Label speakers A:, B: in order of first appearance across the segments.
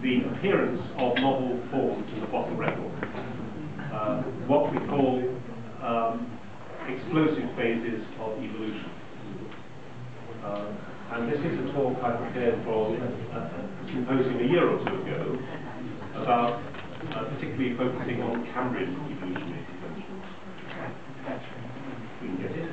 A: the appearance of novel forms in the fossil record, what we call explosive phases of evolution. And this is a talk I prepared for a symposium a year or two ago about particularly focusing on Cambrian evolutionary conventions. We can get it.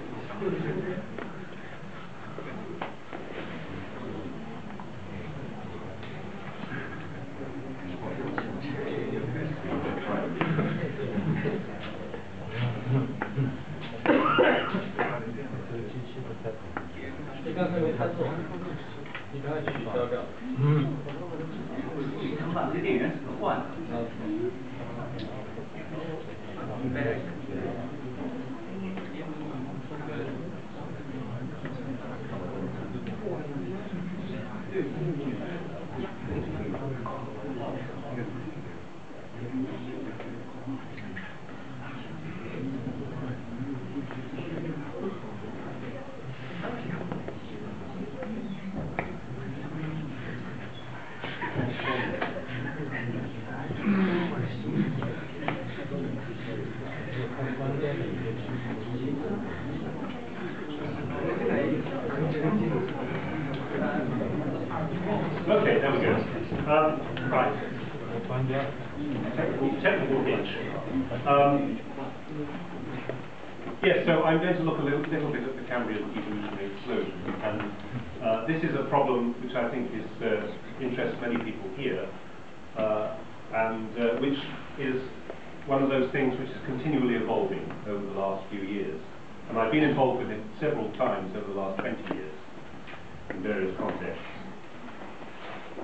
A: Okay, there we go. Right. Technical hitch. Yes, so I'm going to look a little bit at the Cambrian evolutionary explosion, and this is a problem which I think interests many people here, and which is one of those things which is continually evolving over the last few years. And I've been involved with it several times over the last 20 years in various contexts.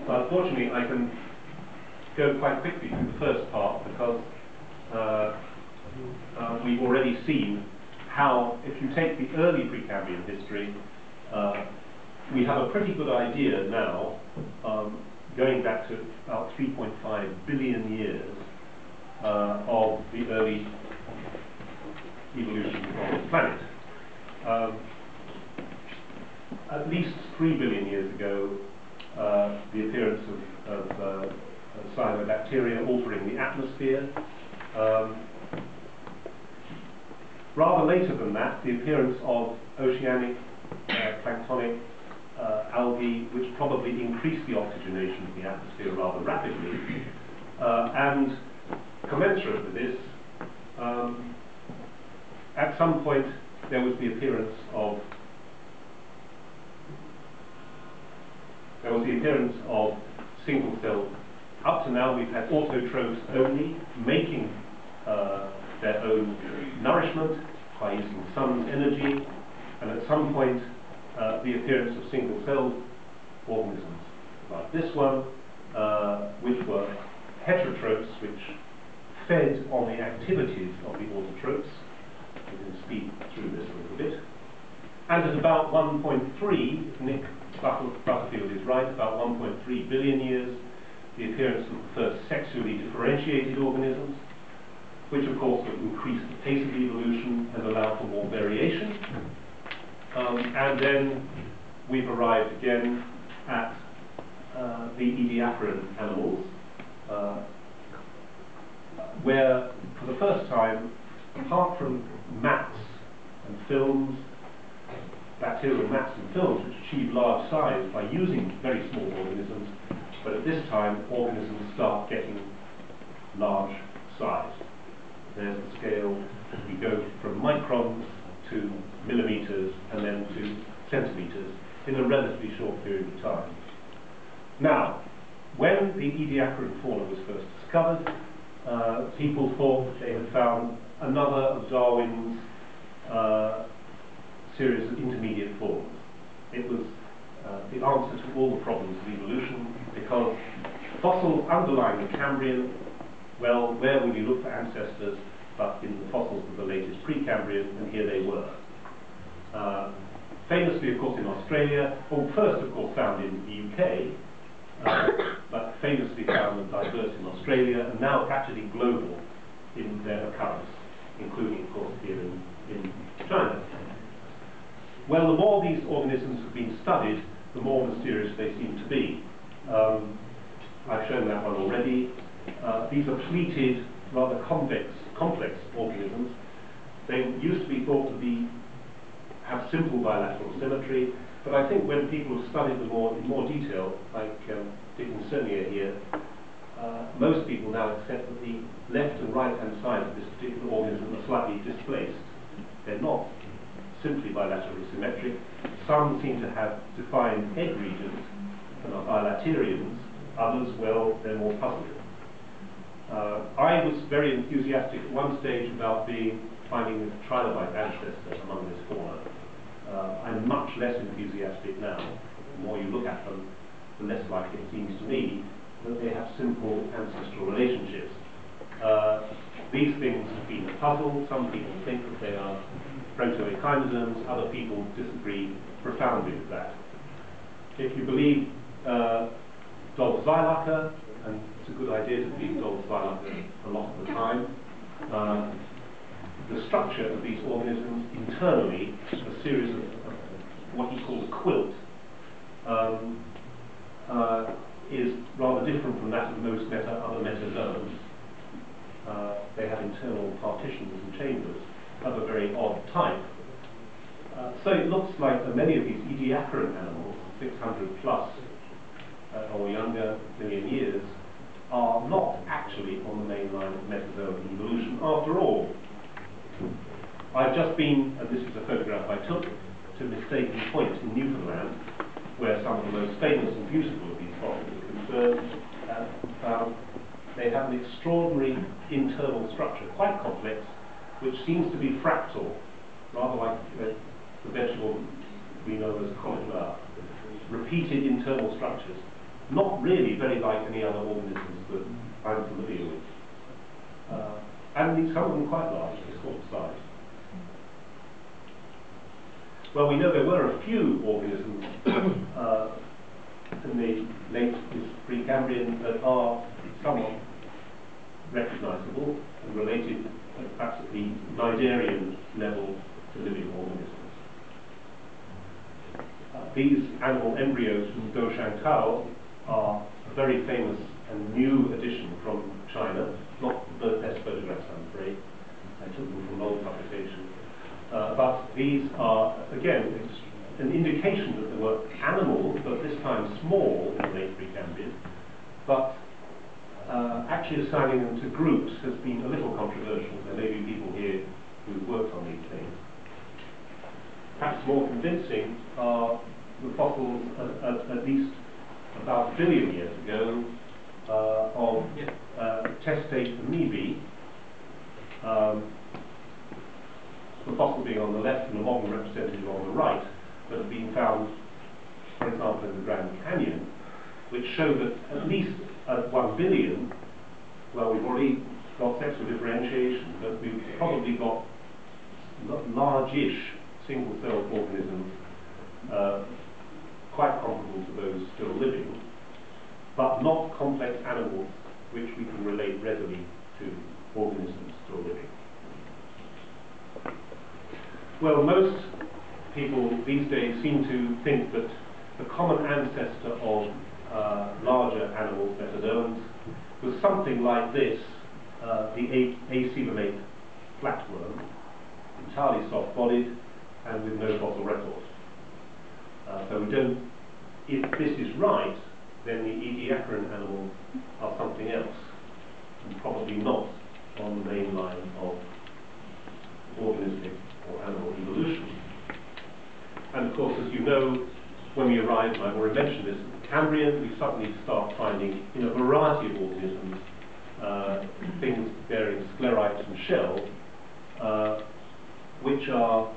A: But fortunately, I can go quite quickly through the first part because we've already seen how, if you take the early Precambrian history, we have a pretty good idea now, going back to about 3.5 billion years of the early evolution of the planet. At least 3 billion years ago, the appearance of cyanobacteria altering the atmosphere. Rather later than that, the appearance of oceanic, planktonic algae, which probably increased the oxygenation of the atmosphere rather rapidly. And commensurate with this, at some point there was the appearance of single-cell. Up to now we've had autotrophs only, making their own nourishment by using the sun's energy, and at some point the appearance of single-celled organisms like this one, which were heterotrophs, which fed on the activities of the autotrophs. We can speed through this a little bit. And at about 1.3, Nick Butterfield is right, about 1.3 billion years, the appearance of the first sexually differentiated organisms, which of course will increase the pace of evolution and allow for more variation. And then we've arrived again at the Ediacaran animals, where for the first time, apart from mats and films, bacterial mats and films which achieve large size by using very small organisms, but at this time organisms start getting large size. There's the scale. We go from microns to millimeters and then to centimeters in a relatively short period of time. Now, when the Ediacaran fauna was first discovered, people thought that they had found another of Darwin's series of intermediate forms. It was the answer to all the problems of evolution, because fossils underlying the Cambrian, well, where would you look for ancestors but in the fossils of the latest Precambrian, and here they were. Famously, of course, in Australia, or first, of course, found in the UK, but famously found and diverse in Australia, and now practically global in their occurrence, including, of course, here in China. Well, the more these organisms have been studied, the more mysterious they seem to be. I've shown that one already. These are pleated, rather complex organisms. They used to be thought to have simple bilateral symmetry, but I think when people have studied them in more detail, like Dick and Sonia here, most people now accept that the left and right-hand side of this particular organism are slightly displaced. They're not simply bilaterally symmetric. Some seem to have defined head regions and are bilaterians. Others, well, they're more puzzling. I was very enthusiastic at one stage about finding a trilobite ancestor among this fauna. I'm much less enthusiastic now. The more you look at them, the less likely it seems to me that they have simple ancestral relationships. These things have been a puzzle. Some people think that they are proto-echinoderms. Other people disagree profoundly with that. If you believe Dolph-Xylacher, and it's a good idea to believe Dolph-Xylacher a lot of the time, the structure of these organisms internally, a series of what he called a quilt, is rather different from that of most other metazoans. They have internal partitions and chambers of a very odd type. So it looks like that many of these ediacaran animals, 600 plus or younger million years, are not actually on the main line of Metazoan evolution after all. I've just been, and this is a photograph I took, to Mistaken Point in Newfoundland, where some of the most famous and beautiful of these fossils are concerned. They have an extraordinary internal structure, quite complex, which seems to be fractal, rather like the vegetable we know as cauliflower. Repeated internal structures, not really very like any other organisms that I'm familiar with. And some of them quite large, they sort of size. Well, we know there were a few organisms in the late Precambrian that are somewhat recognizable and related, perhaps at the Cnidarian level, to living organisms. These animal embryos from Doshan are a very famous and new addition from China, not the best photographs, I'm afraid. I took them from old publication. But these are, again, an indication that there were animals, but this time small in the late Precambrian. But actually assigning them to groups has been a little controversial. There may be people here who've worked on these things. Perhaps more convincing are the fossils at least about 1 billion years ago of testate amoebae, the fossil being on the left and the modern representative on the right, that have been found, for example, in the Grand Canyon, which show that at least at 1 billion, well, we've already got sexual differentiation, but we've probably got large-ish single-celled organisms, quite comparable to those still living, but not complex animals which we can relate readily to organisms still living. Well, most people these days seem to think that the common ancestor of larger animals, metazoans, was something like this, the acebulate flatworm, entirely soft-bodied and with no fossil record. So we don't, if this is right, then the ediacaran animals are something else, and probably not on the main line of organismic or animal evolution. And of course, as you know, when we arrived, and I've already mentioned this, at the Cambrian, we suddenly start finding in a variety of organisms things bearing sclerites and shell, which are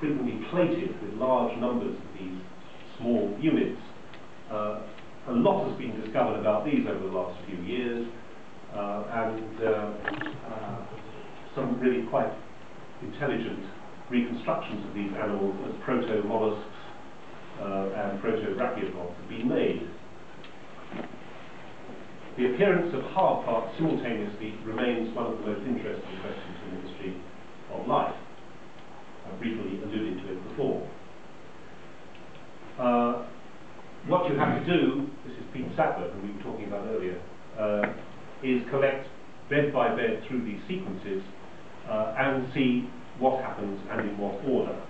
A: frequently plated with large numbers of these small units. A lot has been discovered about these over the last few years, and some really quite intelligent reconstructions of these animals as proto-mollusks and proto-brachiopods have been made. The appearance of hard parts simultaneously remains one of the most interesting questions in the history of life. I briefly alluded to it before. what you have to do, this is Pete Sattler, who we were talking about earlier, is collect bed by bed through these sequences and see what happens and in what order.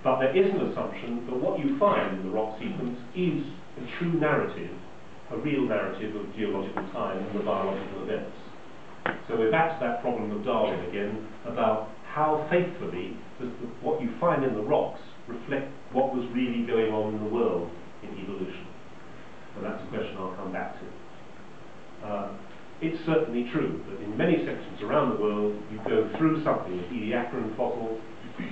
A: But there is an assumption that what you find in the rock sequence is a true narrative, a real narrative of geological time and the biological events. So we're back to that problem of Darwin again, about how faithfully does what you find in the rocks reflect what was really going on in the world in evolution. And that's a question I'll come back to. It's certainly true that in many sections around the world you go through something with Ediacaran fossils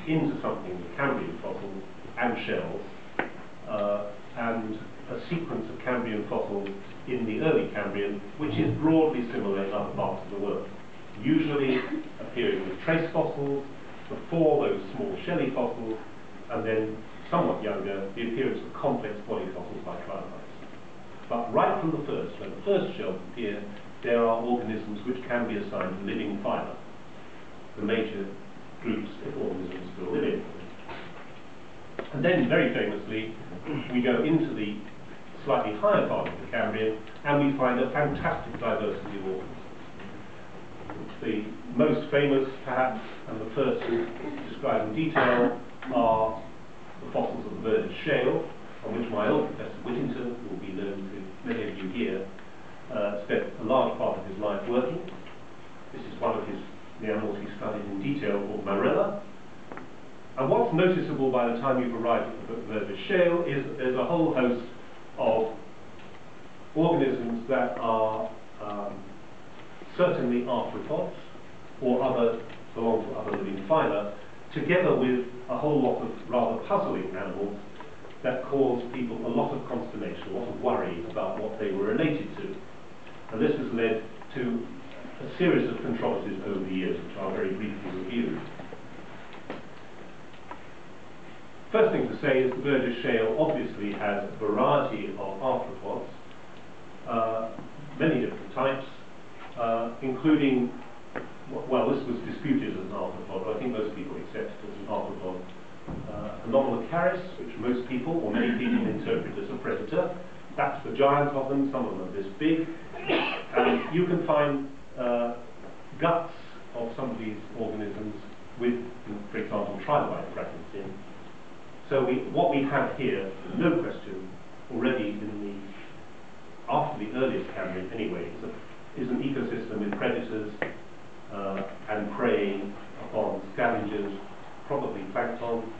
A: into something with Cambrian fossils and shells, and a sequence of Cambrian fossils in the early Cambrian, which is broadly similar in other parts of the world. Usually appearing with trace fossils, before those small shelly fossils, and then somewhat younger, the appearance of complex body fossils like trilobites. But right from the first, when the first shells appear, there are organisms which can be assigned to living phyla, the major groups of organisms still living. And then, very famously, we go into the slightly higher part of the Cambrian, and we find a fantastic diversity of organisms. The most famous, perhaps, and the first to describe in detail, are the fossils of the Burgess Shale, on which my old Professor Whittington, who will be known to many of you here, spent a large part of his life working. This is one of the animals he studied in detail, called Marella. And what's noticeable by the time you've arrived at the Burgess Shale is that there's a whole host of organisms that are certainly arthropods, or belong to other living phyla, together with a whole lot of rather puzzling animals that cause people a lot of consternation, a lot of worry about what they were related to. And this has led to a series of controversies over the years, which I'll very briefly review. First thing to say is the Burgess Shale obviously has a variety of arthropods, many different types, including, well, this was disputed as an arthropod, but I think most people accept it as an arthropod. Anomalocaris, which most people, or many people, interpret as a predator. That's the giant of them, some of them are this big. And you can find guts of some of these organisms with, for example, trilobite fragments in. So what we have here, no question, already after the earliest Cambrian anyway, is an ecosystem with predators and preying upon scavengers, probably plankton,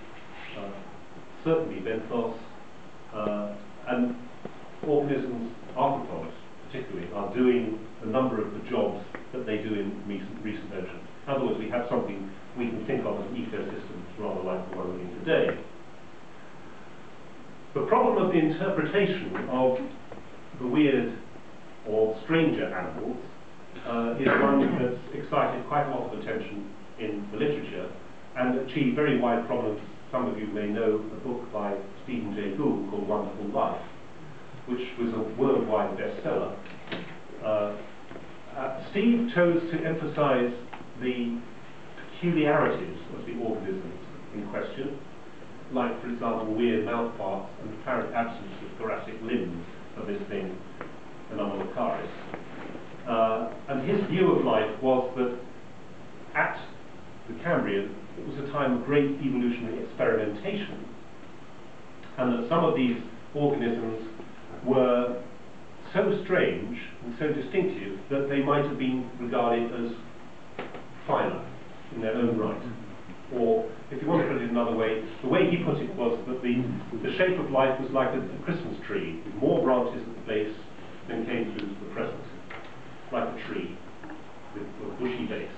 A: certainly benthos, and organisms, arthropods particularly, are doing a number of the jobs that they do in recent oceans. In other words, we have something we can think of as an ecosystem rather like the one we're in today. The problem of the interpretation of the weird or stranger animals is one that's excited quite a lot of attention in the literature and achieved very wide prominence. Some of you may know a book by Stephen Jay Gould called Wonderful Life, which was a worldwide bestseller. Steve chose to emphasize the peculiarities of the organisms in question, like, for example, weird mouth parts and apparent absence of thoracic limbs of this thing, Anomalocaris. And his view of life was that at the Cambrian, it was a time of great evolutionary experimentation, and that some of these organisms were so strange and so distinctive that they might have been regarded as phyla in their own right. Or, if you want to put it another way, the way he put it was that the shape of life was like a Christmas tree, with more branches at the base than came through to the present, like a tree with a bushy base.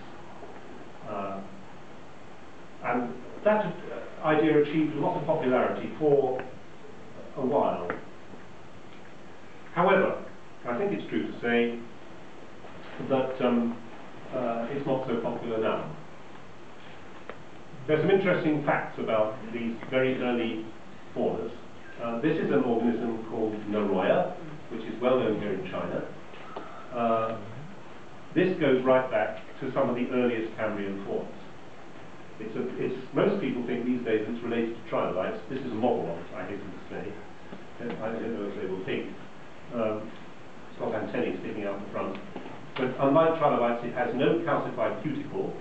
A: And that idea achieved a lot of popularity for a while. However, I think it's true to say that it's not so popular now. There's some interesting facts about these very early faunas. This is an organism called Naroya, which is well known here in China. This goes right back to some of the earliest Cambrian faunas. Most people think these days it's related to trilobites. This is a model of it, I hasten to say. I don't know if they were pink. It's got antennae sticking out the front. But unlike trilobites, it has no calcified cuticle,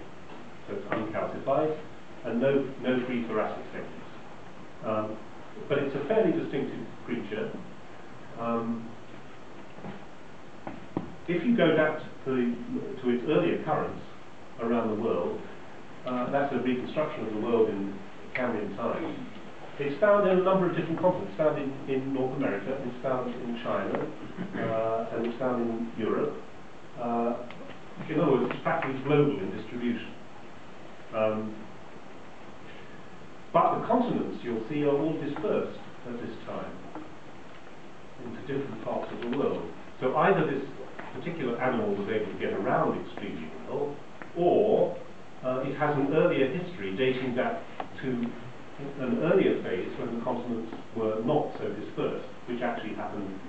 A: so it's uncalcified, and no free thoracic segments. But it's a fairly distinctive creature. If you go back to its early occurrence around the world, that's a reconstruction of the world in Cambrian time. It's found in a number of different continents. It's found in North America, it's found in China, and it's found in Europe. In other words, it's practically global in distribution. But the continents, you'll see, are all dispersed at this time into different parts of the world. So either this particular animal was able to get around extremely well, or it has an earlier history dating back to an earlier phase when the continents were not so dispersed, which actually happened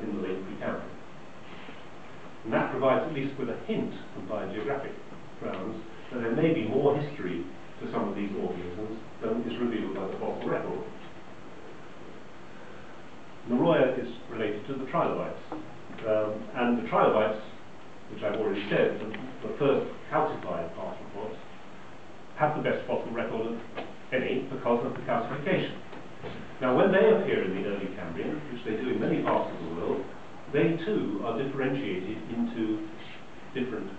A: in the late Precambrian. And that provides at least with a hint from biogeographic grounds that there may be more history to some of these organisms than is revealed by the fossil record. Naroya is related to the trilobites. And the trilobites, which I've already said, the first calcified arthropods, have the best fossil record of any because of the calcification. Now, when they appear in the early Cambrian, which they do in many parts of the world, they too are differentiated into different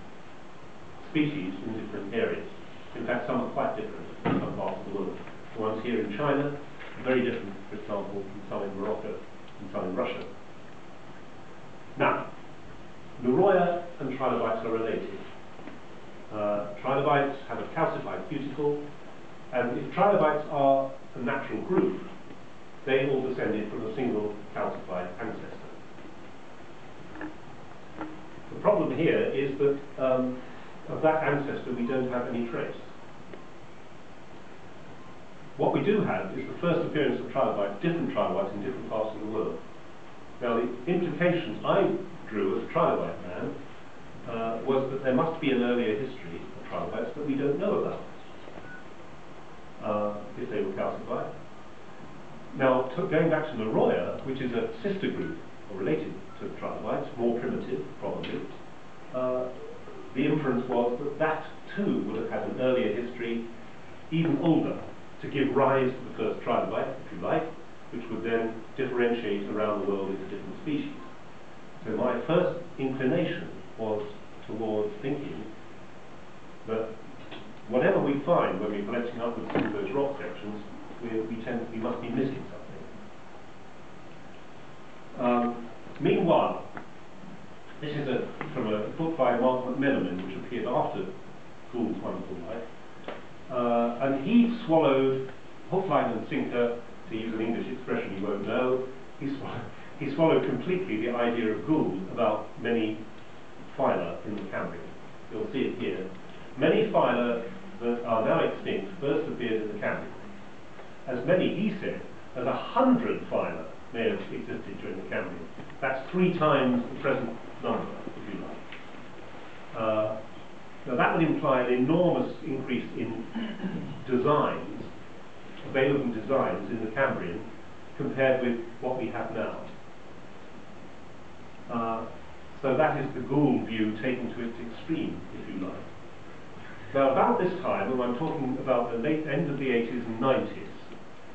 A: species in different areas. In fact, some are quite different in some parts of the world. The ones here in China are very different, for example, from some in Morocco and some in Russia. Now, Naroya and trilobites are related. Trilobites have a calcified cuticle, and if trilobites are a natural group, they all descended from a single calcified ancestor. The problem here is that of that ancestor we don't have any trace. What we do have is the first appearance of trilobites, different trilobites in different parts of the world. Now, the implications I drew as a trilobite man was that there must be an earlier history of trilobites that we don't know about, if they were calcified. Now, going back to Naroya, which is a sister group, or related to trilobites, more primitive, probably, the inference was that that too would have had an earlier history, even older, to give rise to the first trilobite, if you like, which would then differentiate around the world into different species. So my first inclination was towards thinking that whatever we find when we're collecting up with some of those rock sections, we must be missing something. Meanwhile, this is from a book by Mark McMenamin, which appeared after Gould's Wonderful Life. And he swallowed, hook, line and sinker, to use an English expression you won't know, he swallowed completely the idea of Gould about many phyla in the Cambrian. You'll see it here. Many phyla that are now extinct first appeared in the Cambrian. As many, he said, as 100 phyla may have existed during the Cambrian. That's 3 times the present number, if you like. Now that would imply an enormous increase in designs, available designs in the Cambrian, compared with what we have now. So that is the Gould view taken to its extreme, if you like. Now about this time, when I'm talking about the late end of the 80s and 90s,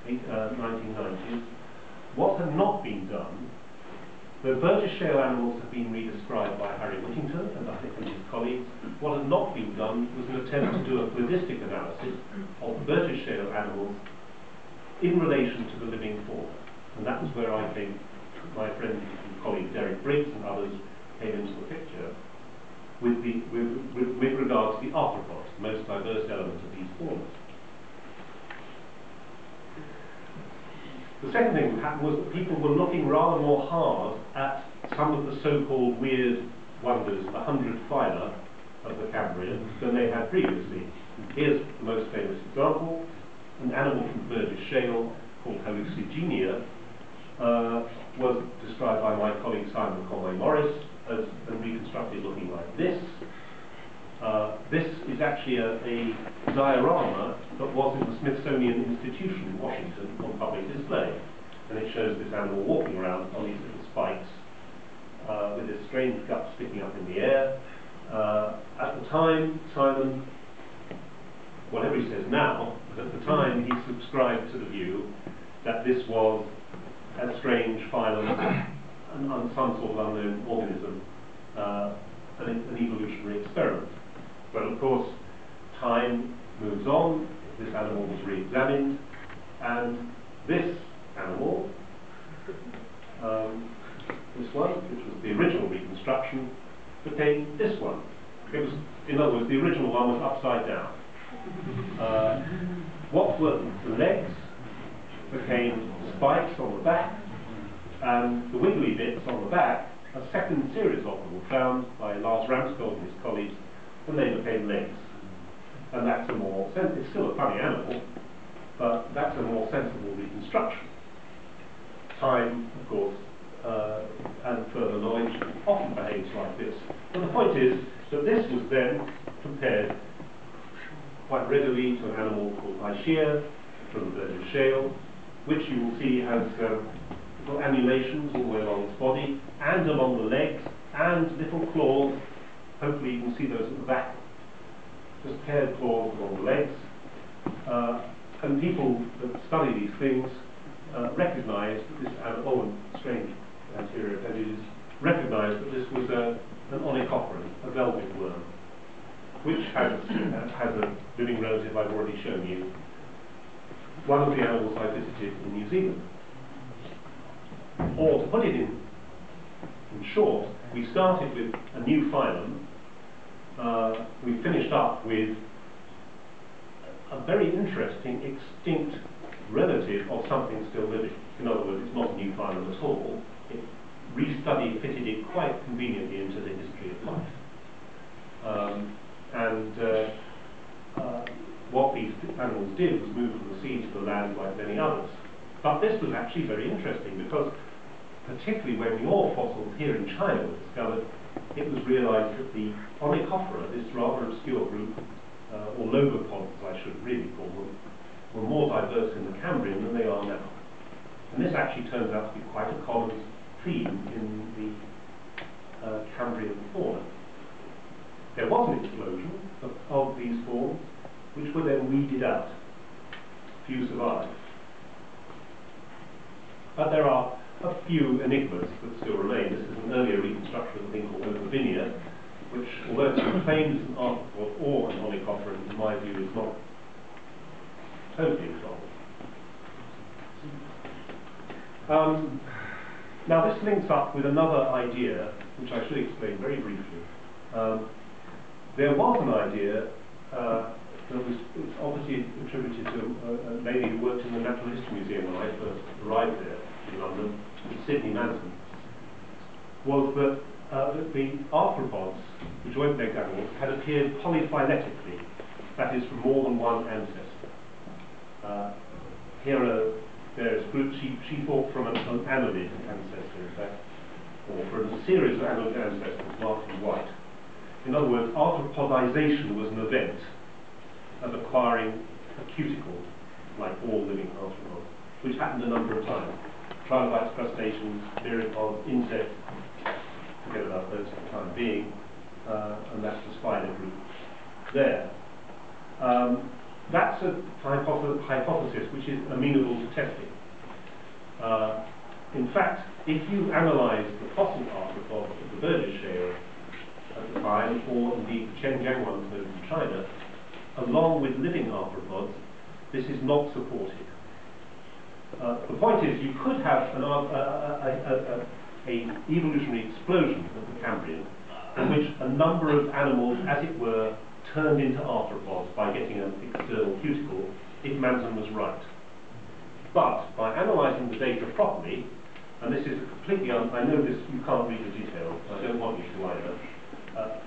A: 1990s, what had not been done, the Burgess Shale animals have been redescribed by Harry Whittington and I think his colleagues. What had not been done was an attempt to do a cladistic analysis of the Burgess Shale animals in relation to the living fauna. And that was where I came, my friend and colleague Derek Briggs and others came into the picture with regard to the arthropods, the most diverse element of these faunas. The second thing that happened was that people were looking rather more hard at some of the so-called weird wonders, the 100 phyla of the Cambrian, than they had previously. Here's the most famous example. An animal from Burgess Shale called Hallucigenia was described by my colleague Simon Conway-Morris as reconstructed looking like this. This is actually a diorama that was in the Smithsonian Institution in Washington on public display. and it shows this animal walking around on these little spikes with this strange gut sticking up in the air. At the time, Simon, whatever he says now, but at the time he subscribed to the view that this was a strange phylum, some sort of unknown organism, an evolutionary experiment. But of course, time moves on, this animal was re-examined, and this animal, this one, which was the original reconstruction, became this one. It was, in other words, the original one was upside down. What were the legs became spikes on the back, and the wiggly bits on the back, a second series of them were found by Lars Ramsgaard and his colleagues, and they became legs. And that's a more, it's still a funny animal, but that's a more sensible reconstruction. Time, of course, and further knowledge often behaves like this. And the point is that this was then compared quite readily to an animal called Aishia from the Burgess Shale, which you will see has little annulations all the way along its body, and along the legs, and little claws. Hopefully you can see those at the back. Just paired claws along the legs. And people that study these things recognize that this, and strange anterior appendages, recognize that this was an onychophorus, a velvet worm, which has a living relative I've already shown you. One of the animals I visited in New Zealand. Or to put it in short, we started with a new phylum. We finished up with a very interesting extinct relative of something still living. In other words, it's not a new phylum at all. It fitted it quite conveniently into the history of life. What these animals did was move from the sea to the land like many others. But this was actually very interesting because, particularly when the ore fossils here in China were discovered, it was realized that the onychophora, this rather obscure group, or logopods I should really call them, were more diverse in the Cambrian than they are now. And this actually turns out to be quite a common theme in the Cambrian fauna. There was an explosion of these forms, which were then weeded out. Few survived. But there are a few enigmas that still remain. This is an earlier reconstruction of a thing called Opavinia, which, although it's claimed as an arthropod or an onychophoran, in my view, is not totally resolved. Now this links up with another idea, which I should explain very briefly. There was an idea that was obviously attributed to a lady who worked in the Natural History Museum when I first arrived there in London, Sydney Manson, was that the arthropods, the joint-legged animals, had appeared polyphyletically, that is, from more than one ancestor. Here are various groups. She thought from an annelid ancestor, in fact, or from a series of annelid ancestors marked in white. In other words, arthropodization was an event of acquiring a cuticle, like all living arthropods, which happened a number of times. Trilobites, crustaceans, myriapods, insects, forget about those for the time being, and that's the spider group there. That's a hypothesis which is amenable to testing. In fact, if you analyze the fossil arthropods of the Burgess Shale at the time, or indeed the Chenjiang ones known from China, along with living arthropods, this is not supported. The point is, you could have an evolutionary explosion of the Cambrian, in which a number of animals, as it were, turned into arthropods by getting an external cuticle, if Manson was right. But by analysing the data properly, and this is completely, I know this, you can't read the details, I don't want you to either.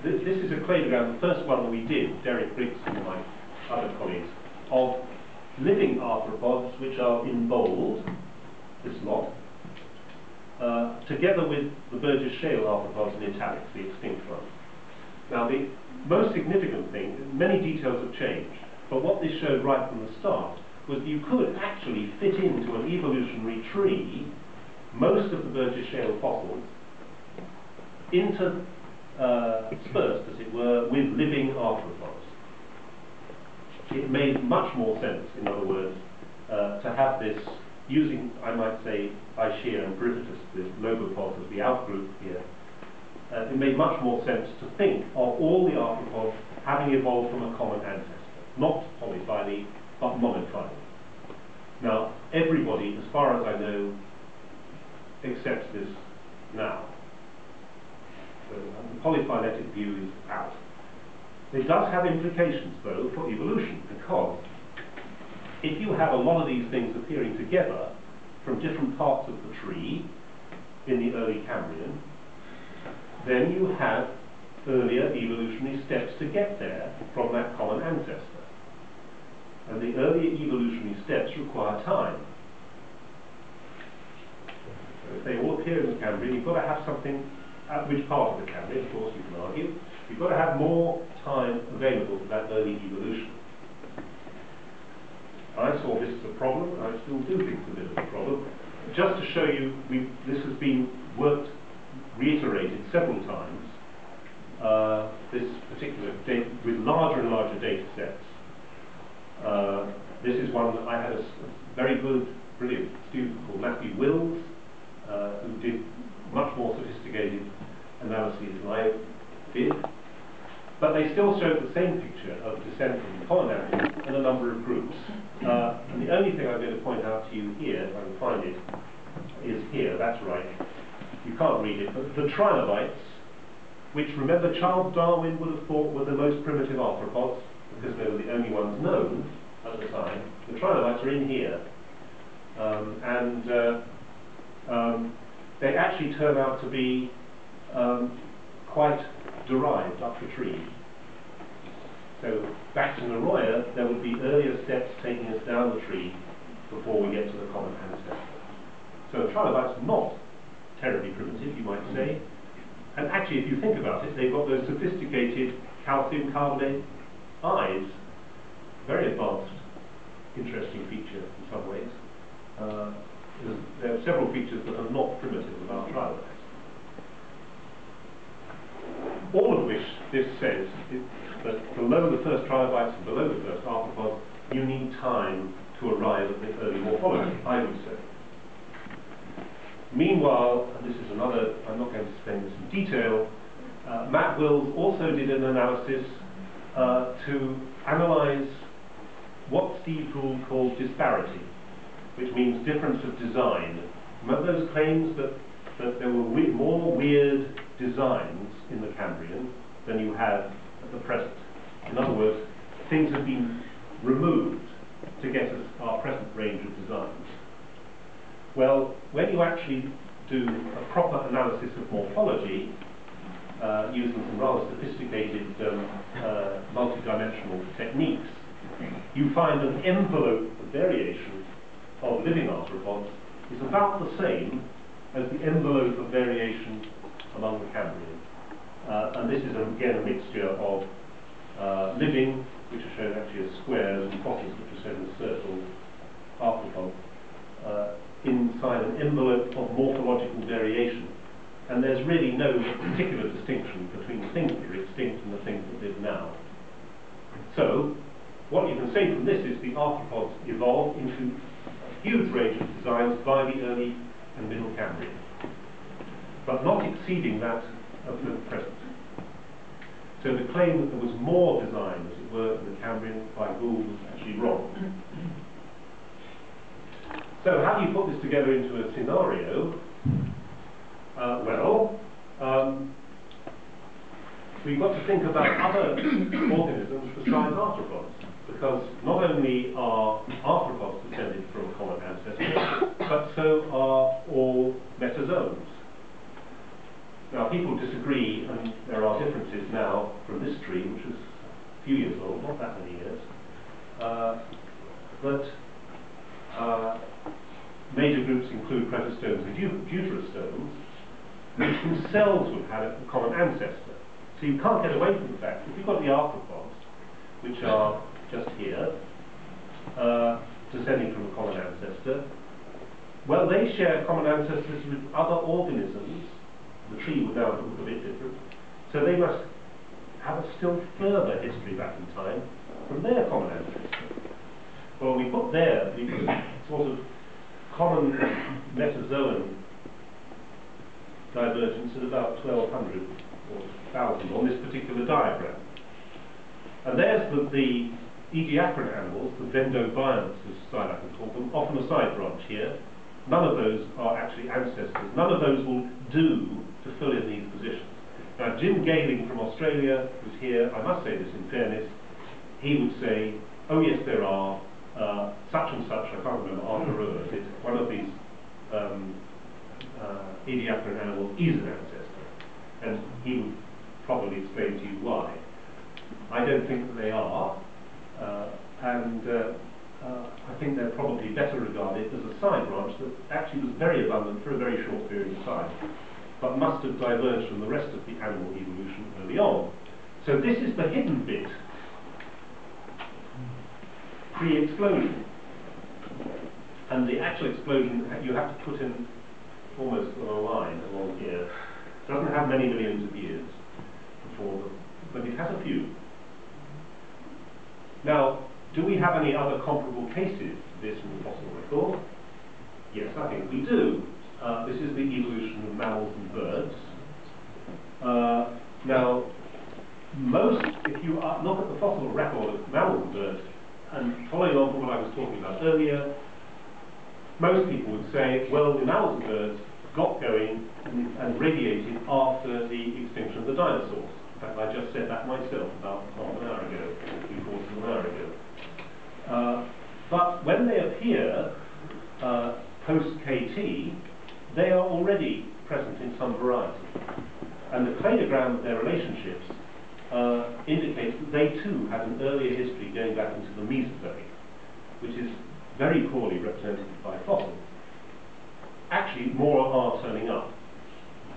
A: This is a cladogram, the first one that we did, Derek Briggs and my other colleagues, of living arthropods, which are in bold, this lot, together with the Burgess Shale arthropods in italics, the extinct ones. Now, the most significant thing, many details have changed, but what this showed right from the start was you could actually fit into an evolutionary tree most of the Burgess Shale fossils interspersed, as it were, with living arthropods. It made much more sense, in other words, to have this using, I might say, Ischia and Periphetus, the lobopods of the outgroup here. It made much more sense to think of all the arthropods having evolved from a common ancestor, not polyphily, but monophily. Now, everybody, as far as I know, accepts this now. So the polyphyletic view is out. It does have implications, though, for evolution, because if you have a lot of these things appearing together from different parts of the tree in the early Cambrian, then you have earlier evolutionary steps to get there from that common ancestor. And the earlier evolutionary steps require time. So if they all appear in the Cambrian, you've got to have something, at which part of the Cambrian, of course, you can argue, you've got to have more time available for that early evolution. I saw this as a problem, and I still do think it's a bit of a problem. Just to show you, this has been reiterated several times, this particular data, with larger and larger data sets. This is one that I had a very good, brilliant student called Matthew Wills, who did much more sophisticated analyses than I did. But they still showed the same picture of descent from common animals in a number of groups. And the only thing I'm going to point out to you here, if I can find it, is here, that's right. You can't read it, but the trilobites, which, remember, Charles Darwin would have thought were the most primitive arthropods, because they were the only ones known at the time. The trilobites are in here. They actually turn out to be quite derived up the tree. So back to Naroya, there would be earlier steps taking us down the tree before we get to the common ancestor. So the trilobites are not terribly primitive, you might say. And actually, if you think about it, they've got those sophisticated calcium carbonate eyes. Very advanced, interesting feature in some ways. There are several features that are not primitive about trilobites. All of which this says is that below the first trilobites and below the first arthropods, you need time to arrive at the early morphology, I would say. Meanwhile, and this is another, I'm not going to explain this in detail, Matt Wills also did an analysis to analyze what Steve Gould called disparity, which means difference of design. Remember those claims that there were more weird designs in the Cambrian than you have at the present? In other words, things have been removed to get us our present range of designs. Well, when you actually do a proper analysis of morphology, using some rather sophisticated multidimensional techniques, you find an envelope of variation of living arthropods is about the same as the envelope of variation among the Cambrian. And this is, again, a mixture of living, which are shown actually as squares, and fossils, which are shown as circles, arthropods, inside an envelope of morphological variation. And there's really no particular distinction between the things that are extinct and the things that live now. So, what you can say from this is the arthropods evolved into a huge range of designs by the early and middle Cambrian, but not exceeding that of the present. So the claim that there was more design, as it were, in the Cambrian by Gould was actually wrong. So how do you put this together into a scenario? We've got to think about other organisms besides arthropods, because not only are arthropods descended from a common ancestor, but so are all metazoans. Now, people disagree, and there are differences now from this tree, which is a few years old, not that many years, that major groups include protostomes and deuterostomes, which themselves would have a common ancestor. So you can't get away from the fact, if you've got the arthropods, which are just here, descending from a common ancestor. Well, they share common ancestors with other organisms. The tree would now look a bit different. So they must have a still further history back in time from their common ancestor. Well, we put there the sort of common metazoan divergence at about 1200 or 1000 on this particular diagram. And there's the Ediacaran animals, the vendobionts as Silac called them, often a side branch here. None of those are actually ancestors. None of those will do to fill in these positions. Now, Jim Gayling from Australia was here. I must say this in fairness. He would say, oh yes, there are such and such, I can't remember, Arthur one of these Ediacaran animals is an ancestor. And he would probably explain to you why. I don't think that they are. I think they're probably better regarded as a side branch that actually was very abundant for a very short period of time, but must have diverged from the rest of the animal evolution early on. So this is the hidden bit, pre-explosion. And the actual explosion you have to put in almost on a line along here. It doesn't have many millions of years before them, but it has a few. Now, do we have any other comparable cases of this in the fossil record? Yes, I think we do. This is the evolution of mammals and birds. Now, if you look at the fossil record of mammals and birds, and following on from what I was talking about earlier, most people would say, well, the mammals and birds got going and radiated after the extinction of the dinosaurs. In fact, I just said that myself about half an hour ago, 3/4 of an hour ago. But when they appear post-KT, they are already present in some variety. And the cladogram of their relationships indicates that they too had an earlier history going back into the Mesozoic, which is very poorly represented by fossils. Actually, more are turning up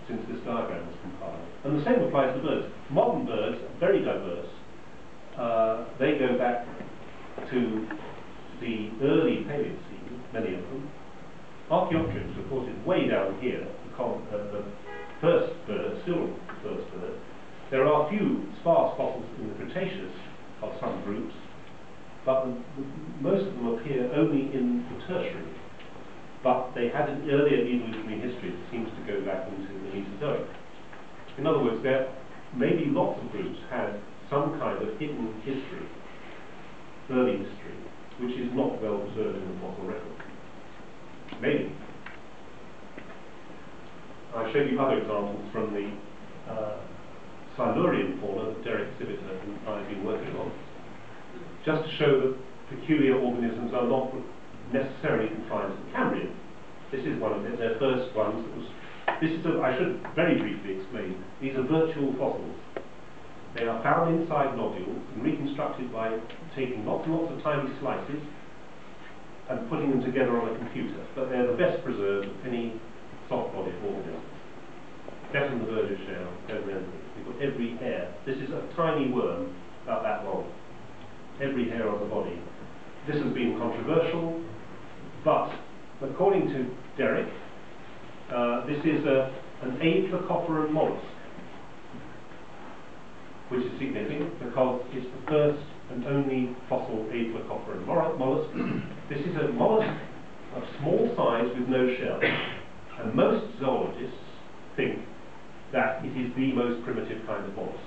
A: since this diagram was compiled. And the same applies to birds. Modern birds are very diverse. They go back to the early Paleocene, many of them. Archaeopteryx, of course, is way down here, the first bird, still the first bird. There are a few sparse fossils in the Cretaceous of some groups, but most of them appear only in the Tertiary. But they had an earlier evolutionary history that seems to go back into the Mesozoic. In other words, there maybe lots of groups had some kind of hidden history, early history, which is not well preserved in the fossil record. Maybe. I showed you other examples from the Silurian fauna that Derek Siviter and I have been working on, just to show that peculiar organisms are not necessarily confined to the Cambrian. This is one of their first ones. I should very briefly explain. These are virtual fossils. They are found inside nodules and reconstructed by taking lots and lots of tiny slices and putting them together on a computer. But they're the best preserved of any soft-bodied organism. Better than the Burgess shell, better than anything. We've got every hair. This is a tiny worm, about that long. Every hair on the body. This has been controversial, but according to Derek, this is an Aplacoperan mollusk, which is significant because it's the first and only fossil Aplacoperan mollusk. This is a mollusk of small size with no shell, and most zoologists think that it is the most primitive kind of mollusk.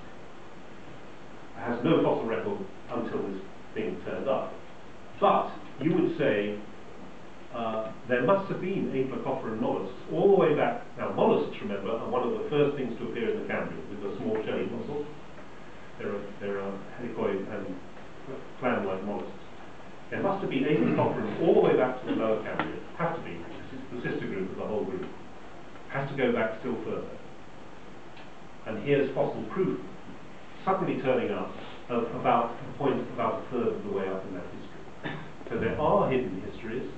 A: It has no fossil record until this thing turned up. But you would say there must have been Aplacoperan mollusks all the way back. Now, mollusks, remember, are one of the first things to appear in the Cambrian with the small shelly fossils. There are helicoid and clam-like mollusks. There must have been Aplacoperan all the way back to the lower Cambrian. Have to be. This is the sister group of the whole group. Has to go back still further. And here's fossil proof suddenly turning up of about a point about a third of the way up in that history. So there are hidden histories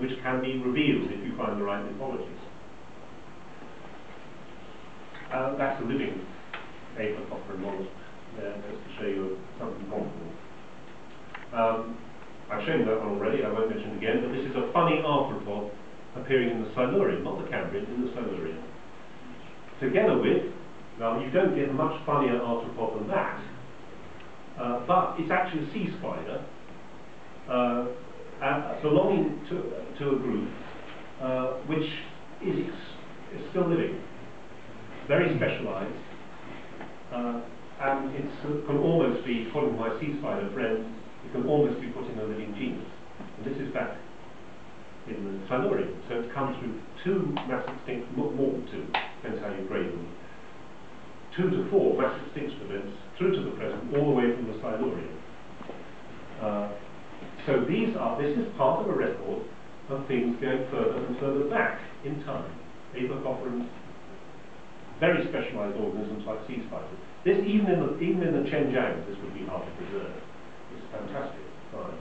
A: which can be revealed if you find the right mythologies. That's a living Aplacoperan mollusk there, just to show you something comparable. I've shown you that one already, I won't mention it again, but this is a funny arthropod appearing in the Silurian, not the Cambrian, in the Silurian. Together with, now you don't get a much funnier arthropod than that, but it's actually a sea spider belonging to a group which is still living, very specialised, and it can almost be, according to my sea spider friend, it can almost be put in a living genus. And this is back in the Silurian, so it's come through two mass extinct, more than two, depends how you grade them, 2 to 4 mass extinction events through to the present, all the way from the Silurian. So this is part of a record of things going further and further back in time. Apocophorans, very specialised organisms like sea spiders. This, even in the Nanjing, this would be hard to preserve. It's fantastic find.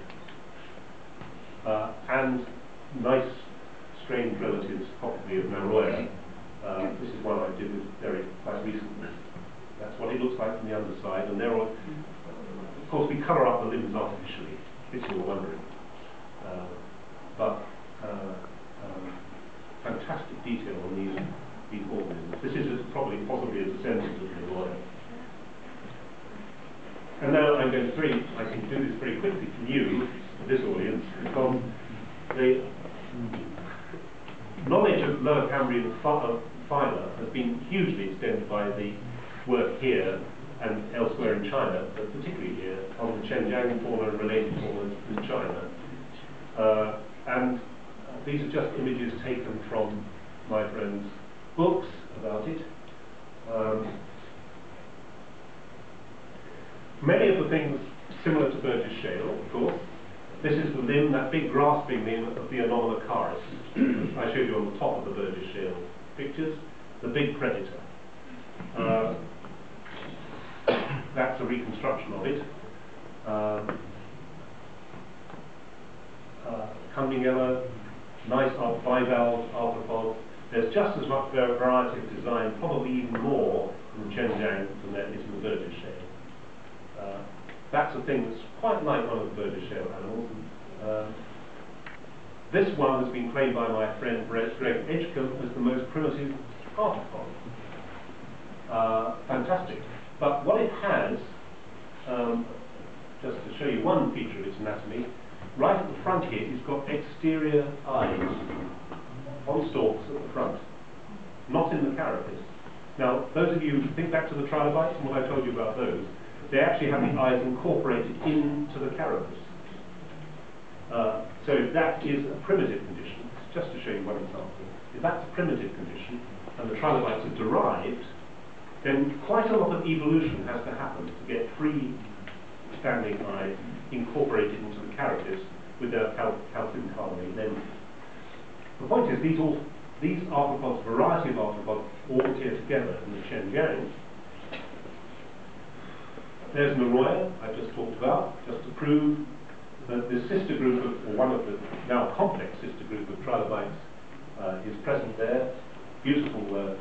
A: And nice, strange relatives, possibly of Naroya. This is one I did with Derek quite recently. That's what it looks like from the underside, and they're all, of course, we colour up the limbs artificially, if you were wondering. But fantastic detail on these organisms. This is possibly a descendant of Naroya. And now I'm going to I can do this very quickly for you, this audience, because the knowledge of Lower Cambrian phyla has been hugely extended by the work here and elsewhere in China, but particularly here on the Nanjing fauna and related fauna in China. And these are just images taken from my friend's books about it. Many of the things similar to Burgess shale, of course. This is the limb, that big grasping limb of the Anomalocaris. I showed you on the top of the Burgess shale pictures, the big predator. That's a reconstruction of it. Cambrian, nice bivalve arthropods. There's just as much variety of design, probably even more in the Nanjing than there is in the Burgess shale. That's a thing that's quite like one of the Burgess shale animals. This one has been claimed by my friend Greg Edgecombe as the most primitive arthropod. Fantastic. But what it has, just to show you one feature of its anatomy, right at the front here, it's got exterior eyes on stalks at the front, not in the carapace. Now, those of you who think back to the trilobites and what I told you about those, they actually have the eyes incorporated into the carapace. So if that is a primitive condition, just to show you one example, if that's a primitive condition and the trilobites are derived, then quite a lot of evolution has to happen to get free-standing eyes incorporated into the carapace with their calcium carbonate lenses. The point is, these arthropods, variety of arthropods, all appear together in the Nanjing. There's Naroya, I just talked about, just to prove that the sister group or one of the now complex sister group of trilobites is present there. Beautiful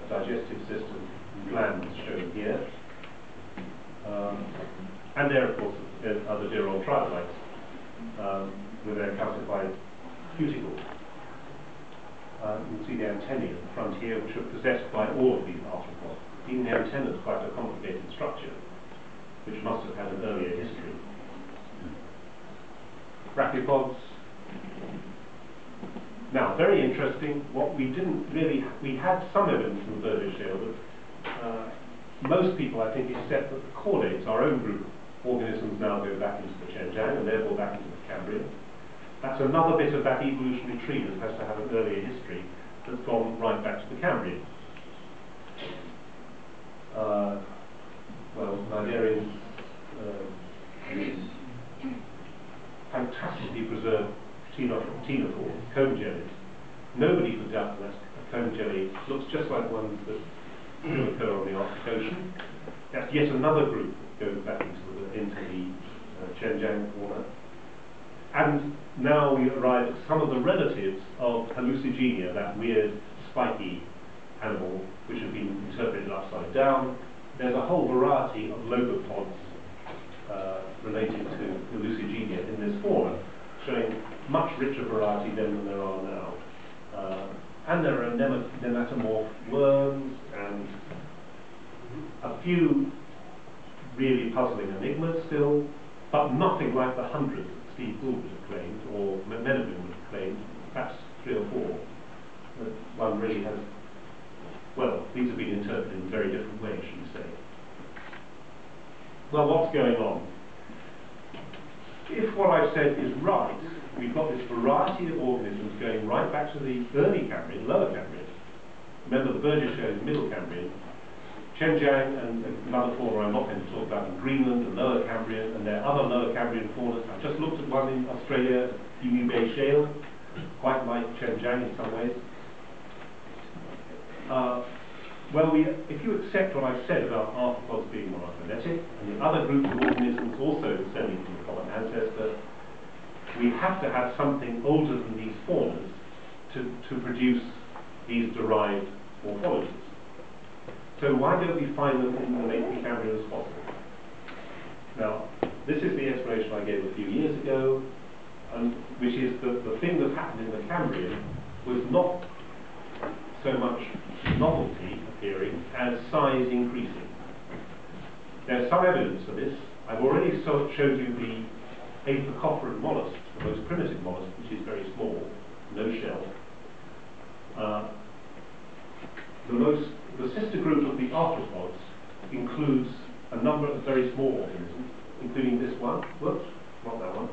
A: digestive system and glands shown here. And there, of course, are the dear old trilobites with their calcified cuticles. You can see the antennae at the front here, which are possessed by all of these arthropods. Even the antenna is quite a complicated structure, which must have had an earlier history. Brachiopods. Now, very interesting, what we didn't really, we had some evidence in the Burgess shale, but most people, I think, accept that the chordates, our own group of organisms, now go back into the Nanjing and therefore back into the Cambrian. That's another bit of that evolutionary tree that has to have an earlier history that's gone right back to the Cambrian. Well, Nigerian fantastically preserved ctenophores, cone jellies. Nobody could doubt that a cone jelly looks just like ones that do occur on the Arctic Ocean. That's yet another group that goes back into the Nanjing fauna. And now we arrive at some of the relatives of Hallucigenia, that weird spiky animal which has been interpreted upside down. There's a whole variety of logopods related to the Lucigenia in this fauna, showing much richer variety then than there are now. And there are nematomorph worms and a few really puzzling enigmas still, but nothing like the hundreds that Steve Gould would have claimed, or Menabin would have claimed, perhaps 3 or 4. That one really has, well, these have been interpreted in very different ways, should we say. Well, what's going on? If what I've said is right, we've got this variety of organisms going right back to the early Cambrian, lower Cambrian. Remember, the Burgess shows Middle Cambrian. Nanjing and another fauna I'm not going to talk about in Greenland, the lower Cambrian, and there are other lower Cambrian faunas. I've just looked at one in Australia, Emu Bay Shale, quite like Nanjing in some ways. Well, if you accept what I've said about arthropods being monophyletic, and the other groups of organisms also descending from a common ancestor, we have to have something older than these faunas to produce these derived morphologies. So why don't we find them in the late Precambrian as fossils? Now, this is the explanation I gave a few years ago, which is that the thing that happened in the Cambrian was not so much novelty appearing as size increasing. There's some evidence for this. I've already showed you the apicophorant mollusk, the most primitive mollusk, which is very small, no shell. The sister group of the arthropods includes a number of very small organisms, including this one, whoops, not that one,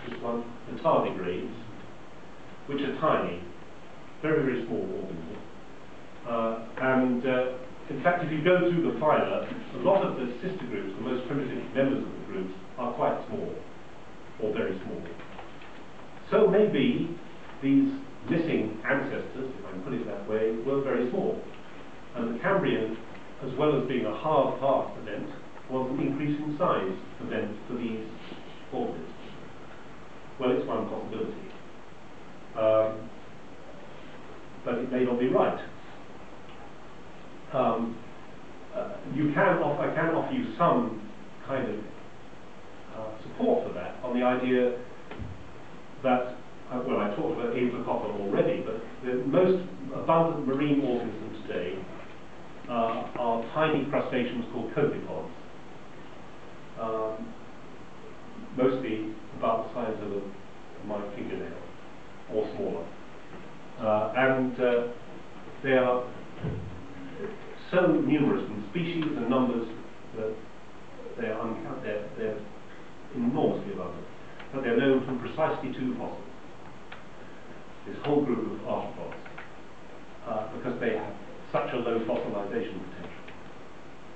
A: this one, the tardigrades, which are tiny, very, very small organisms. In fact, if you go through the phyla, a lot of the sister groups, the most primitive members of the groups, are quite small, or very small. So maybe these missing ancestors, if I can put it that way, were very small. And the Cambrian, as well as being a hard path event, was an increase in size event for these organisms. Well, it's one possibility. But it may not be right. I can offer you some kind of support for that on the idea that, well, I talked about apicophora already, but the most abundant marine organisms today are tiny crustaceans called copepods, mostly about the size of my fingernail or smaller, and they are so numerous in species and numbers that they're enormously abundant. But they're known from precisely 2 fossils, this whole group of arthropods, because they have such a low fossilization potential.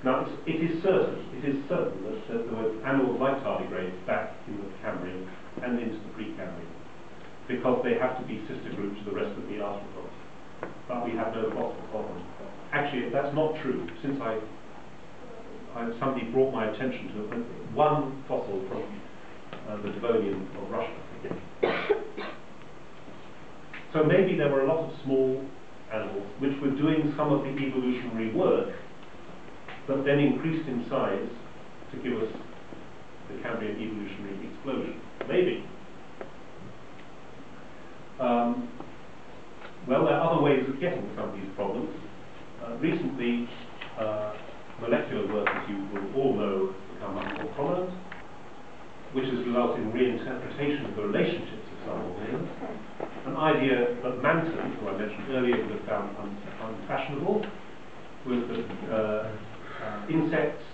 A: Now, it is certain that there were animals like tardigrades back in the Cambrian and into the Precambrian, because they have to be sister groups to the rest of the arthropods. But we have no fossils of them. Actually, that's not true. Since somebody brought my attention to one fossil from the Devonian of Russia. So maybe there were a lot of small animals which were doing some of the evolutionary work, but then increased in size to give us the Cambrian evolutionary explosion. Maybe. Well, there are other ways of getting some of these problems. Recently, molecular work, as you will all know, has become much more prominent, which has resulted in reinterpretation of the relationships of some organisms. An idea that Manton, who I mentioned earlier, would have found unfashionable, was that insects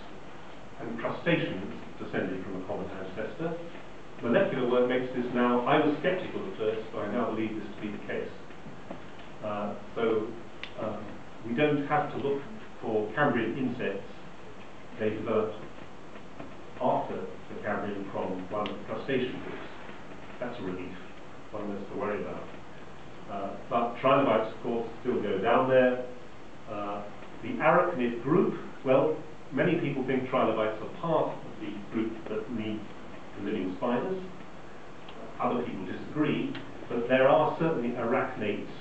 A: and crustaceans descended from a common ancestor. Molecular work makes this now, I was skeptical at first, but I now believe this to be the case. We don't have to look for Cambrian insects. They developed after the Cambrian from one of the crustacean groups. That's a relief, one less to worry about. But trilobites, of course, still go down there. The arachnid group, well, many people think trilobites are part of the group that needs the living spiders. Other people disagree, but there are certainly arachnates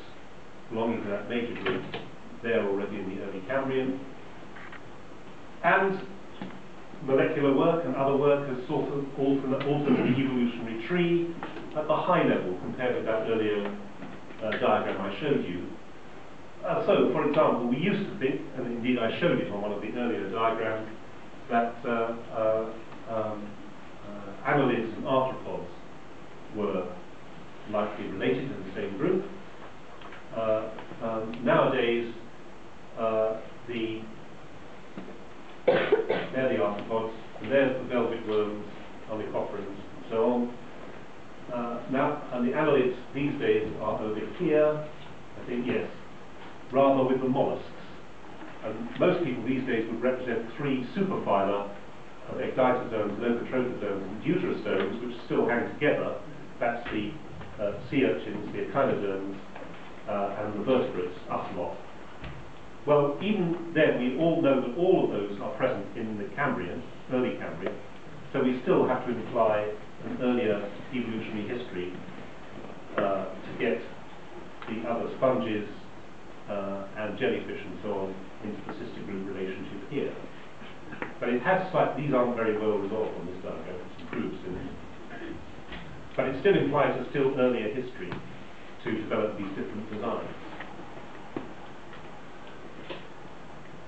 A: belonging to that major group there already in the early Cambrian. And molecular work and other work has sort of altered the evolutionary tree at the high level compared with that earlier diagram I showed you. So, for example, we used to think, and indeed I showed it on one of the earlier diagrams, that annelids and arthropods were likely related in the same group. Nowadays, they're the arthropods, and there's the velvet worms, onychophorans, and so on. And the annelids these days are over here, I think, yes, rather with the mollusks. And most people these days would represent three superphyla of ecdytozoans, lophotropozoans, and deuterostomes, which still hang together. That's the sea urchins, the echinoderms, and the vertebrates, us lot. Well, even then, we all know that all of those are present in the Cambrian, early Cambrian, so we still have to imply an earlier evolutionary history to get the other sponges and jellyfish and so on into the sister group relationship here. But it has these aren't very well resolved on this diagram, it's improved since. But it still implies a still earlier history to develop these different designs.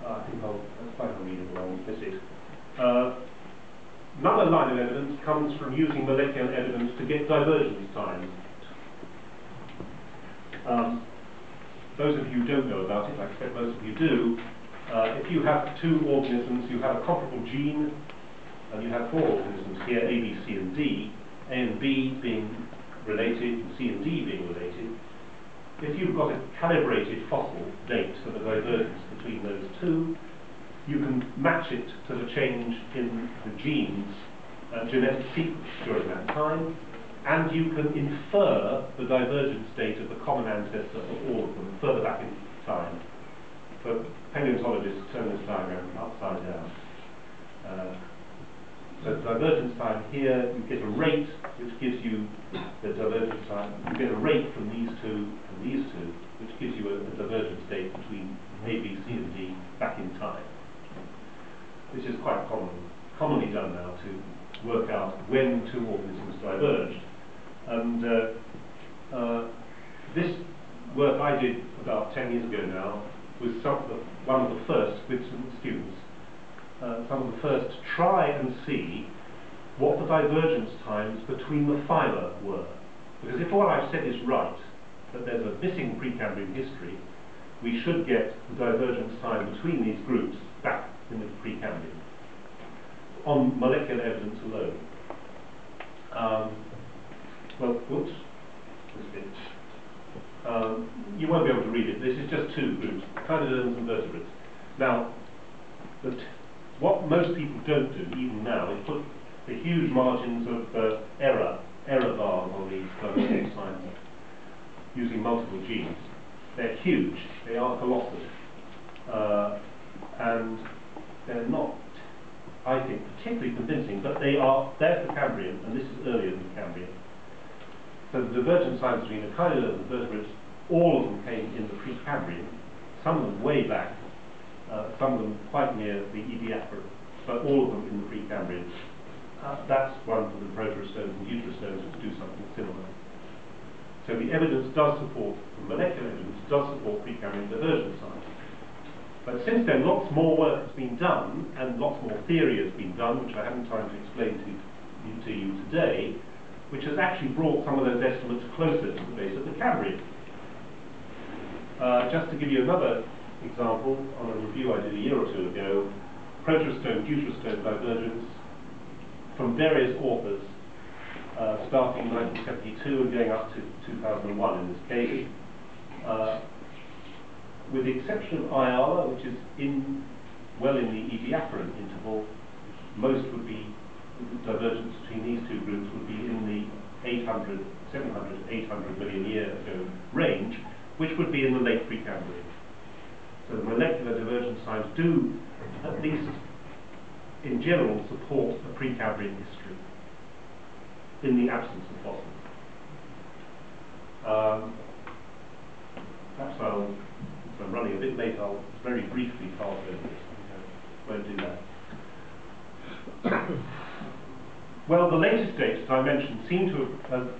A: I think that's quite unreadable, I'll miss it. Another line of evidence comes from using molecular evidence to get divergence times. Those of you who don't know about it, I expect most of you do, if you have two organisms, you have a comparable gene, and you have four organisms here, A, B, C, and D, A and B being related, and C and D being related. If you've got a calibrated fossil date for the divergence between those two, you can match it to the change in the genes' genetic sequence during that time, and you can infer the divergence date of the common ancestor of all of them further back in time. So paleontologists turn this diagram upside down. So divergence time here, you get a rate which gives you the divergence time. You get a rate from these two and these two, which gives you a divergence date between A, B, C, and D back in time. This is quite commonly done now to work out when two organisms diverged. And this work I did about 10 years ago now was one of the first with some students. Some of the first to try and see what the divergence times between the phyla were. Because if what I've said is right, that there's a missing Precambrian history, we should get the divergence time between these groups back in the Precambrian, on molecular evidence alone. Well, whoops, this bit. You won't be able to read it. This is just two groups, echinoderms and vertebrates. Now, what most people don't do, even now, is put the huge margins of error bars on these divergence times using multiple genes. They're huge. They are colossal. And they're not, I think, particularly convincing, but they're for Cambrian, and this is earlier than Cambrian. So the divergence times between echinoderms and vertebrates, all of them came in the Precambrian, some of them way back, some of them quite near the Ediacaran, but all of them in the Precambrian. That's one for the proterostomes and deuterostomes which do something similar. So the evidence does support, the molecular evidence does support Precambrian divergence times. But since then, lots more work has been done, and lots more theory has been done, which I haven't time to explain to you today, which has actually brought some of those estimates closer to the base of the Cambrian. Just to give you another example, on a review I did a year or two ago, proterostome-deuterostome divergence from various authors, starting in 1972 and going up to 2001 in this case. With the exception of Ayala, which is well in the Ediacaran interval, most would be, the divergence between these two groups would be in the 700 to 800 million year ago range, which would be in the late Precambrian. So the molecular divergence times do, at least in general, support a Precambrian history in the absence of fossils. Perhaps since I'm running a bit late, I'll very briefly pass over this. I won't do that. Well, the latest dates that I mentioned seem to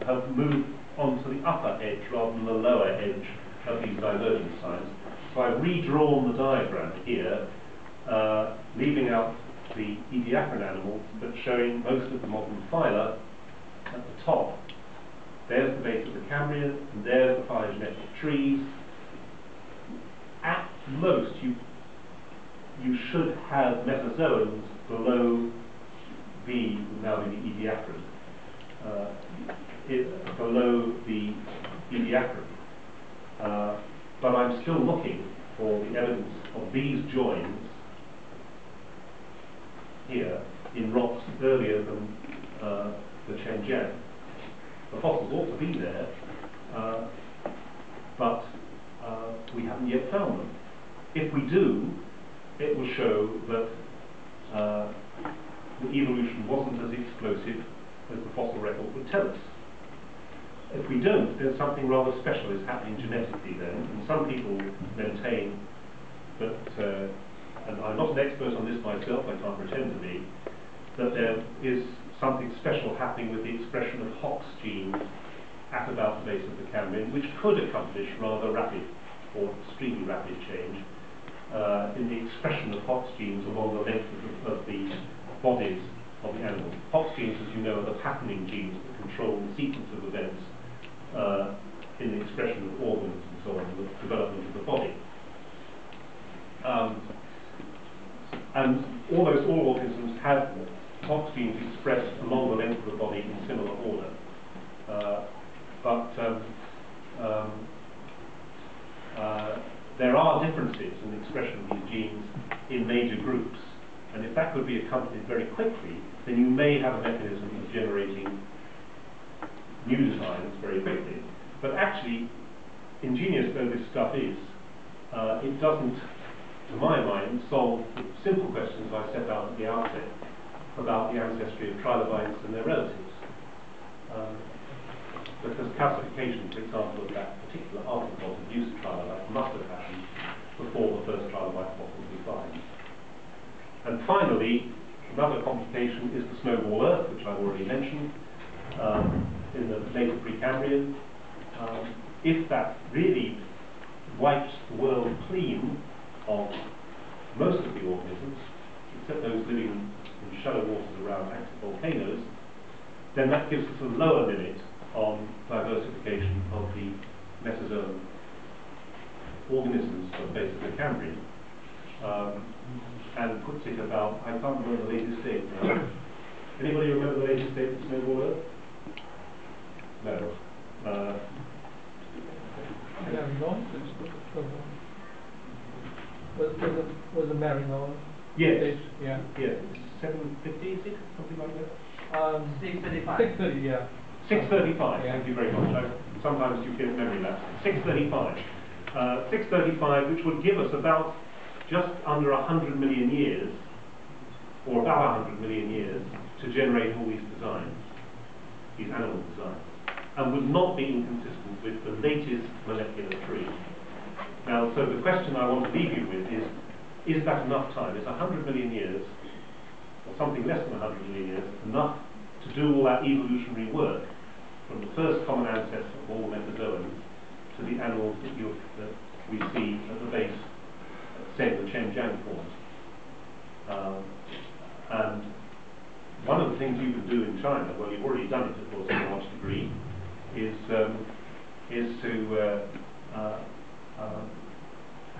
A: have moved onto the upper edge rather than the lower edge of these divergence lines. So I've redrawn the diagram here, leaving out the Ediacaran animals, but showing most of the modern phyla at the top. There's the base of the Cambrian, and there's the phylogenetic trees. At most, you should have metazoans below B, would now be the Ediacaran, below the Ediacaran. But I'm still looking for the evidence of these joins here in rocks earlier than the Nanjing. The fossils ought to be there, but we haven't yet found them. If we do, it will show that the evolution wasn't as explosive as the fossil record would tell us. If we don't, then something rather special is happening genetically then, and some people maintain that, and I'm not an expert on this myself, I can't pretend to be, that there is something special happening with the expression of Hox genes at about the base of the Cambrian, which could accomplish rather rapid or extremely rapid change in the expression of Hox genes along the length of the bodies of the animals. Hox genes, as you know, are the patterning genes that control the sequence of events in the expression of organs and so on, and the development of the body. And almost all organisms have Hox genes expressed along the length of the body in similar order. There are differences in the expression of these genes in major groups, and if that could be accompanied very quickly, then you may have a mechanism of generating new designs very quickly. But actually, ingenious though this stuff is, it doesn't, to my mind, solve the simple questions I set out at the outset about the ancestry of trilobites and their relatives. Because calcification, for example, of that particular arthropod of use of trilobite must have happened before the first trilobite fossils we find. And finally, another complication is the snowball earth, which I've already mentioned, in the later Precambrian. If that really wipes the world clean of most of the organisms, except those living in shallow waters around active volcanoes, then that gives us a lower limit on diversification of the Mesozoan organisms at the base of the Cambrian, and puts it about, I can't remember the latest date now. Anybody remember the latest date of snowball earth? No.
B: Was a Marino?
A: Yes.
B: Yeah.
A: Yes. 750, is it? Something like that?
B: 635. 630, yeah.
A: 635,
B: Yeah.
A: thank you very much. Sometimes you get memory lapse. 635. 635, which would give us about just under 100 million years, or about 100 million years, to generate all these designs, these animal designs, and would not be inconsistent with the latest molecular tree. Now, so the question I want to leave you with is that enough time? Is 100 million years, or something less than 100 million years, enough to do all that evolutionary work from the first common ancestor of all metazoans to the animals that we see at the base, say, the Nanjing forms? And one of the things you can do in China, well, you've already done it, of course, to a large degree, is to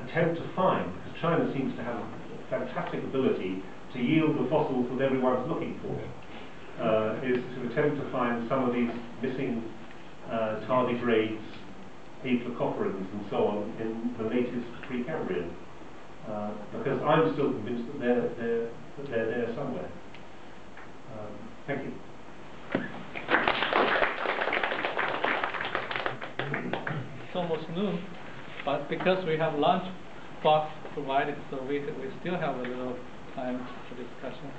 A: attempt to find, because China seems to have a fantastic ability to yield the fossils that everyone's looking for, is to attempt to find some of these missing tardigrades, aplacopterans and so on in the latest Precambrian, because I'm still convinced that they're there somewhere. Thank you.
C: It's almost noon, but because we have lunch box provided, so we still have a little time for discussion,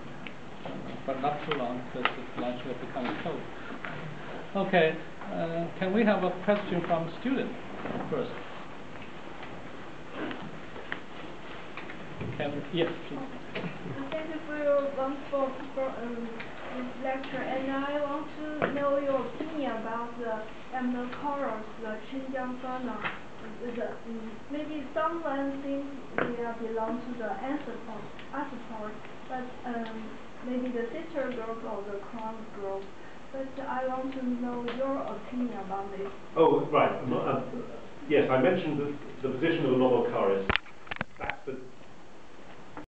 C: but not too long because the lunch will become cold. Okay, can we have a question from student first? Yes, please.
D: Thank you for your wonderful this lecture, and I want to know your opinion about the corals, the Xinjiang fauna. Maybe someone thinks they belong to the arthropod, but maybe the sister group or the crown group. But I want to know your opinion about this.
A: Oh, right. Yes, I mentioned the position of the Nobel That's the